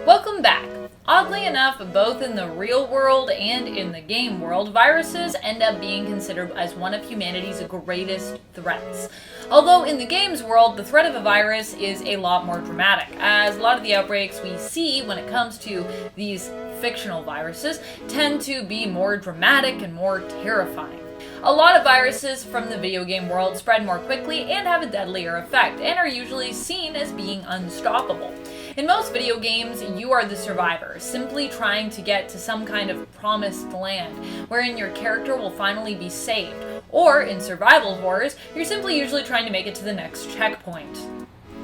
Welcome back. Oddly enough, both in the real world and in the game world, viruses end up being considered as one of humanity's greatest threats. Although in the game's world, the threat of a virus is a lot more dramatic, as a lot of the outbreaks we see when it comes to these fictional viruses tend to be more dramatic and more terrifying. A lot of viruses from the video game world spread more quickly and have a deadlier effect, and are usually seen as being unstoppable. In most video games, you are the survivor, simply trying to get to some kind of promised land, wherein your character will finally be saved. Or, in survival horrors, you're simply usually trying to make it to the next checkpoint.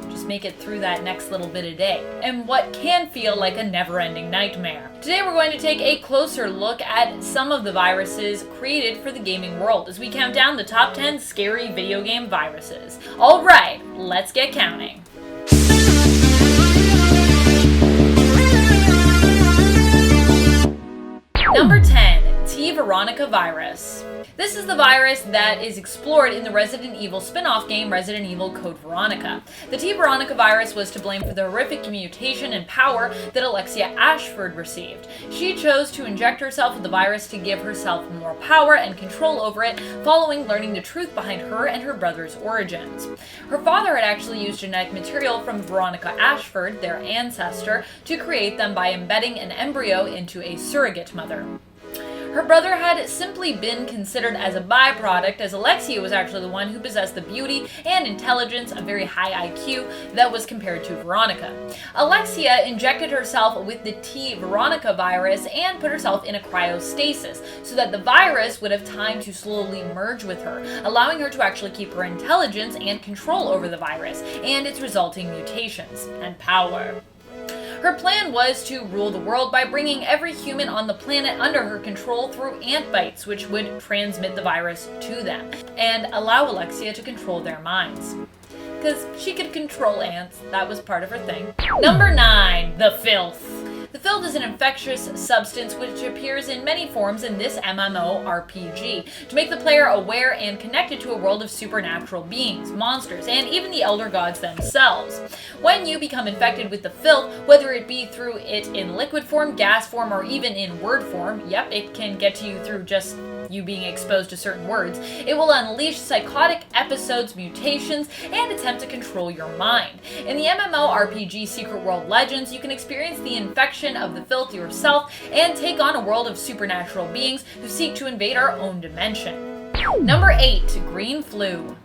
Just make it through that next little bit of day, and what can feel like a never-ending nightmare. Today we're going to take a closer look at some of the viruses created for the gaming world as we count down the top 10 scary video game viruses. Alright, let's get counting. Number 10. Veronica Virus. This is the virus that is explored in the Resident Evil spin-off game Resident Evil Code Veronica. The Veronica virus was to blame for the horrific mutation and power that Alexia Ashford received. She chose to inject herself with the virus to give herself more power and control over it, following learning the truth behind her and her brother's origins. Her father had actually used genetic material from Veronica Ashford, their ancestor, to create them by embedding an embryo into a surrogate mother. Her brother had simply been considered as a byproduct, as Alexia was actually the one who possessed the beauty and intelligence, a very high IQ, that was compared to Veronica. Alexia injected herself with the Veronica virus and put herself in a cryostasis, so that the virus would have time to slowly merge with her, allowing her to actually keep her intelligence and control over the virus, and its resulting mutations and power. Her plan was to rule the world by bringing every human on the planet under her control through ant bites, which would transmit the virus to them, and allow Alexia to control their minds. Because she could control ants, that was part of her thing. Number 9. The Filth. The Filth is an infectious substance which appears in many forms in this MMORPG to make the player aware and connected to a world of supernatural beings, monsters, and even the elder gods themselves. When you become infected with the Filth, whether it be through it in liquid form, gas form, or even in word form, yep, it can get to you through just you being exposed to certain words, it will unleash psychotic episodes, mutations, and attempt to control your mind. In the MMORPG Secret World Legends, you can experience the infection of the Filth yourself and take on a world of supernatural beings who seek to invade our own dimension. Number 8. Green Flu.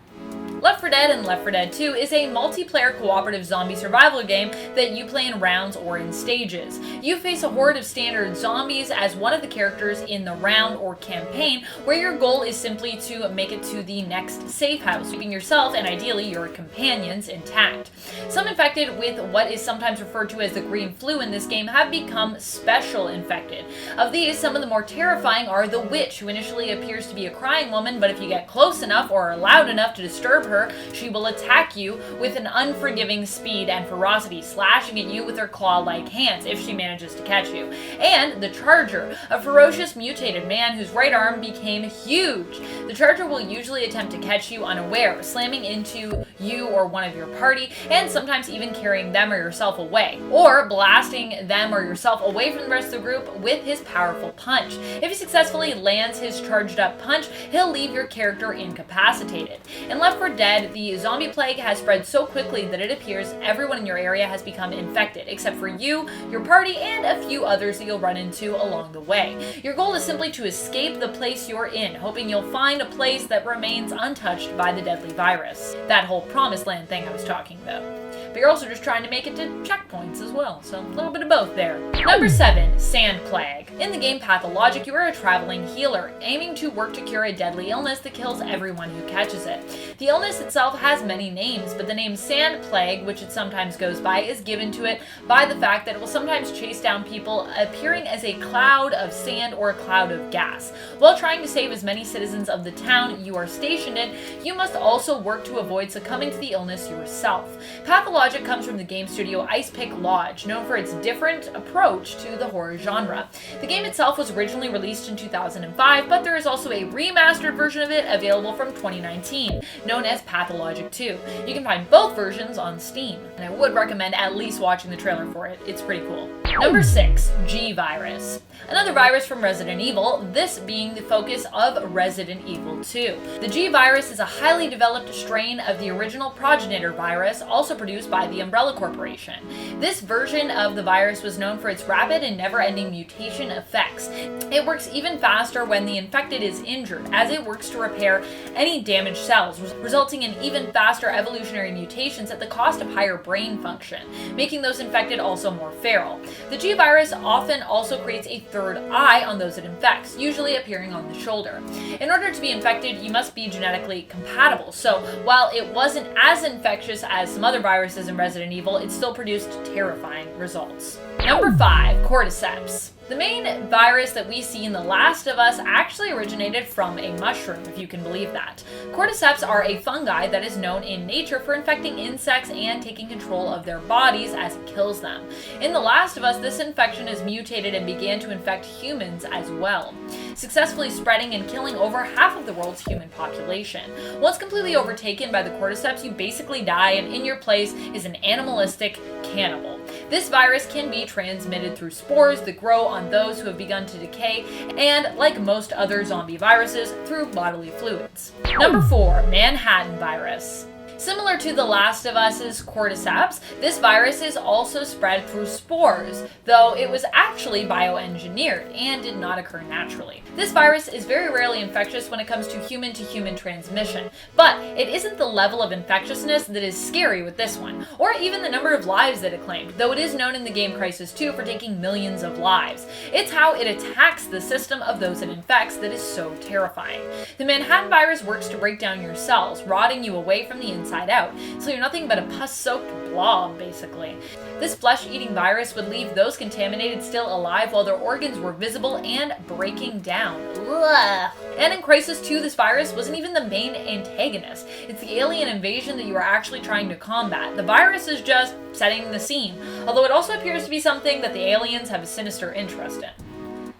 Left 4 Dead and Left 4 Dead 2 is a multiplayer cooperative zombie survival game that you play in rounds or in stages. You face a horde of standard zombies as one of the characters in the round or campaign, where your goal is simply to make it to the next safe house, keeping yourself and ideally your companions intact. Some infected with what is sometimes referred to as the green flu in this game have become special infected. Of these, some of the more terrifying are the witch, who initially appears to be a crying woman, but if you get close enough or are loud enough to disturb her, she will attack you with an unforgiving speed and ferocity, slashing at you with her claw-like hands if she manages to catch you. And the Charger, a ferocious mutated man whose right arm became huge. The Charger will usually attempt to catch you unaware, slamming into you or one of your party, and sometimes even carrying them or yourself away, or blasting them or yourself away from the rest of the group with his powerful punch. If he successfully lands his charged up punch, he'll leave your character incapacitated. In Left 4 Dead, the zombie plague has spread so quickly that it appears everyone in your area has become infected, except for you, your party, and a few others that you'll run into along the way. Your goal is simply to escape the place you're in, hoping you'll find a place that remains untouched by the deadly virus. That whole promised land thing I was talking about. But you're also just trying to make it to checkpoints as well, so a little bit of both there. Number 7. Sand Plague. In the game Pathologic, you are a traveling healer, aiming to work to cure a deadly illness that kills everyone who catches it. The illness itself has many names, but the name Sand Plague, which it sometimes goes by, is given to it by the fact that it will sometimes chase down people appearing as a cloud of sand or a cloud of gas. While trying to save as many citizens of the town you are stationed in, you must also work to avoid succumbing to the illness yourself. Pathologic comes from the game studio Ice Pick Lodge, known for its different approach to the horror genre. The game itself was originally released in 2005, but there is also a remastered version of it available from 2019, known as Pathologic 2. You can find both versions on Steam, and I would recommend at least watching the trailer for it. It's pretty cool. Number 6, G-Virus. Another virus from Resident Evil, this being the focus of Resident Evil 2. The G-Virus is a highly developed strain of the original progenitor virus, also produced by the Umbrella Corporation. This version of the virus was known for its rapid and never-ending mutation effects. It works even faster when the infected is injured, as it works to repair any damaged cells, resulting in even faster evolutionary mutations at the cost of higher brain function, making those infected also more feral. The G-Virus often also creates a third eye on those it infects, usually appearing on the shoulder. In order to be infected, you must be genetically compatible, so while it wasn't as infectious as some other viruses in Resident Evil, it still produced terrifying results. Number 5, Cordyceps. The main virus that we see in The Last of Us actually originated from a mushroom, if you can believe that. Cordyceps are a fungi that is known in nature for infecting insects and taking control of their bodies as it kills them. In The Last of Us, this infection is mutated and began to infect humans as well, successfully spreading and killing over half of the world's human population. Once completely overtaken by the Cordyceps, you basically die, and in your place is an animalistic cannibal. This virus can be transmitted through spores that grow on those who have begun to decay, and like most other zombie viruses, through bodily fluids. Number 4, Manhattan Virus. Similar to The Last of Us's Cordyceps, this virus is also spread through spores, though it was actually bioengineered and did not occur naturally. This virus is very rarely infectious when it comes to human transmission, but it isn't the level of infectiousness that is scary with this one, or even the number of lives that it claimed, though it is known in the game Crysis 2 for taking millions of lives. It's how it attacks the system of those it infects that is so terrifying. The Manhattan virus works to break down your cells, rotting you away from the inside out, so you're nothing but a pus-soaked blob, basically. This flesh-eating virus would leave those contaminated still alive while their organs were visible and breaking down. Ugh. And in Crysis 2, this virus wasn't even the main antagonist. It's the alien invasion that you are actually trying to combat. The virus is just setting the scene, although it also appears to be something that the aliens have a sinister interest in.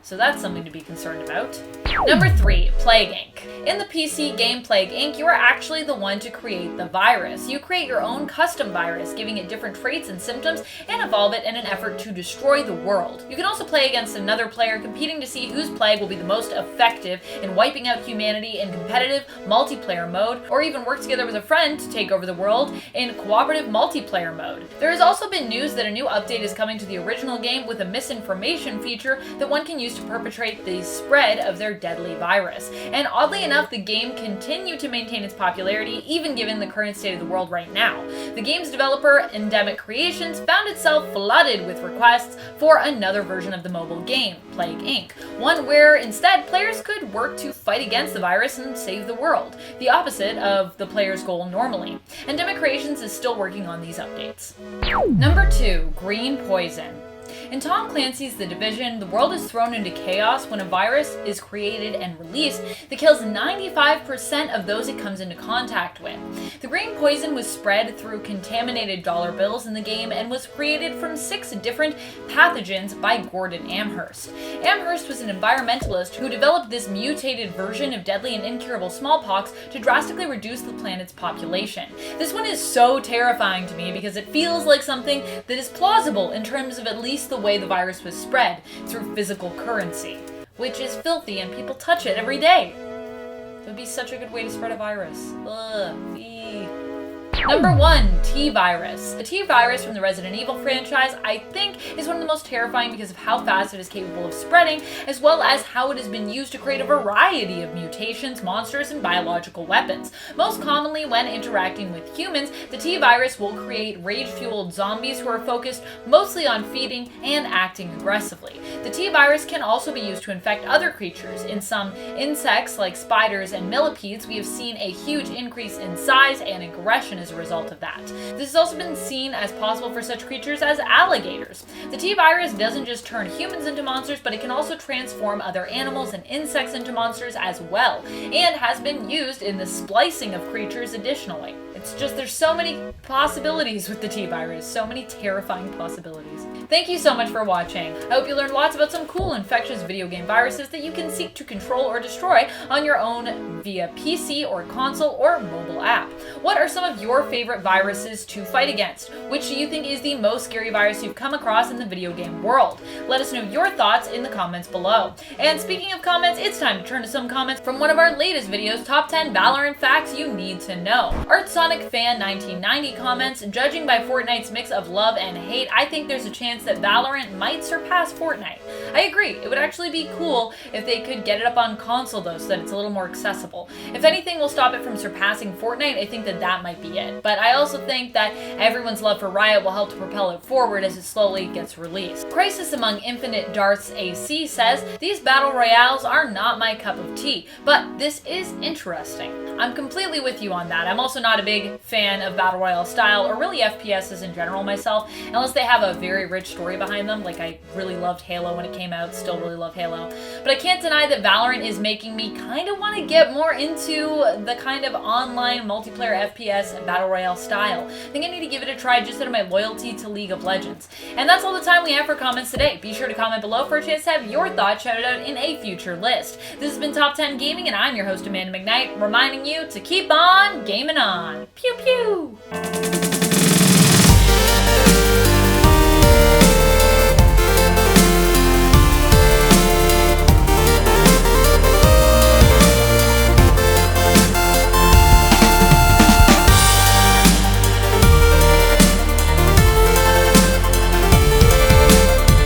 So that's something to be concerned about. Number 3, Plague Inc. In the PC game Plague Inc., you are actually the one to create the virus. You create your own custom virus, giving it different traits and symptoms, and evolve it in an effort to destroy the world. You can also play against another player, competing to see whose plague will be the most effective in wiping out humanity in competitive multiplayer mode, or even work together with a friend to take over the world in cooperative multiplayer mode. There has also been news that a new update is coming to the original game with a misinformation feature that one can use to perpetrate the spread of their deadly virus. And oddly enough, the game continued to maintain its popularity even given the current state of the world right now. The game's developer, Endemic Creations, found itself flooded with requests for another version of the mobile game, Plague Inc., one where instead players could work to fight against the virus and save the world, the opposite of the player's goal normally. Endemic Creations is still working on these updates. Number 2, Green Poison. In Tom Clancy's The Division, the world is thrown into chaos when a virus is created and released that kills 95% of those it comes into contact with. The green poison was spread through contaminated dollar bills in the game and was created from 6 different pathogens by Gordon Amherst. Amherst was an environmentalist who developed this mutated version of deadly and incurable smallpox to drastically reduce the planet's population. This one is so terrifying to me because it feels like something that is plausible in terms of at least the way the virus was spread, through physical currency, which is filthy and people touch it every day. It would be such a good way to spread a virus. Ugh. Eee. Number 1, Tvirus. The Tvirus from the Resident Evil franchise, I think, is one of the most terrifying because of how fast it is capable of spreading, as well as how it has been used to create a variety of mutations, monsters, and biological weapons. Most commonly, when interacting with humans, the Tvirus will create rage-fueled zombies who are focused mostly on feeding and acting aggressively. The Tvirus can also be used to infect other creatures. In some insects, like spiders and millipedes, we have seen a huge increase in size and aggression as a result of that. This has also been seen as possible for such creatures as alligators. The Tvirus doesn't just turn humans into monsters, but it can also transform other animals and insects into monsters as well, and has been used in the splicing of creatures additionally. It's just, there's so many possibilities with the Tvirus, so many terrifying possibilities. Thank you so much for watching. I hope you learned lots about some cool infectious video game viruses that you can seek to control or destroy on your own via PC or console or mobile app. What are some of your favorite viruses to fight against? Which do you think is the most scary virus you've come across in the video game world? Let us know your thoughts in the comments below. And speaking of comments, it's time to turn to some comments from one of our latest videos, Top 10 Valorant Facts You Need to Know. ArtSonic Fan 1990 comments, judging by Fortnite's mix of love and hate, I think there's a chance that Valorant might surpass Fortnite. I agree, it would actually be cool if they could get it up on console though, so that it's a little more accessible. If anything will stop it from surpassing Fortnite, I think that might be it. But I also think that everyone's love for Riot will help to propel it forward as it slowly gets released. Crisis Among Infinite Darths AC says, these battle royales are not my cup of tea, but this is interesting. I'm completely with you on that. I'm also not a big fan of battle royale style, or really FPSs in general myself, unless they have a very rich story behind them. Like, I really loved Halo when it came out, still really love Halo. But I can't deny that Valorant is making me kind of want to get more into the kind of online multiplayer FPS and battle royale style. I think I need to give it a try just out of my loyalty to League of Legends. And that's all the time we have for comments today. Be sure to comment below for a chance to have your thoughts shouted out in a future list. This has been Top 10 Gaming, and I'm your host Amanda McKnight, reminding you to keep on gaming on. Pew pew!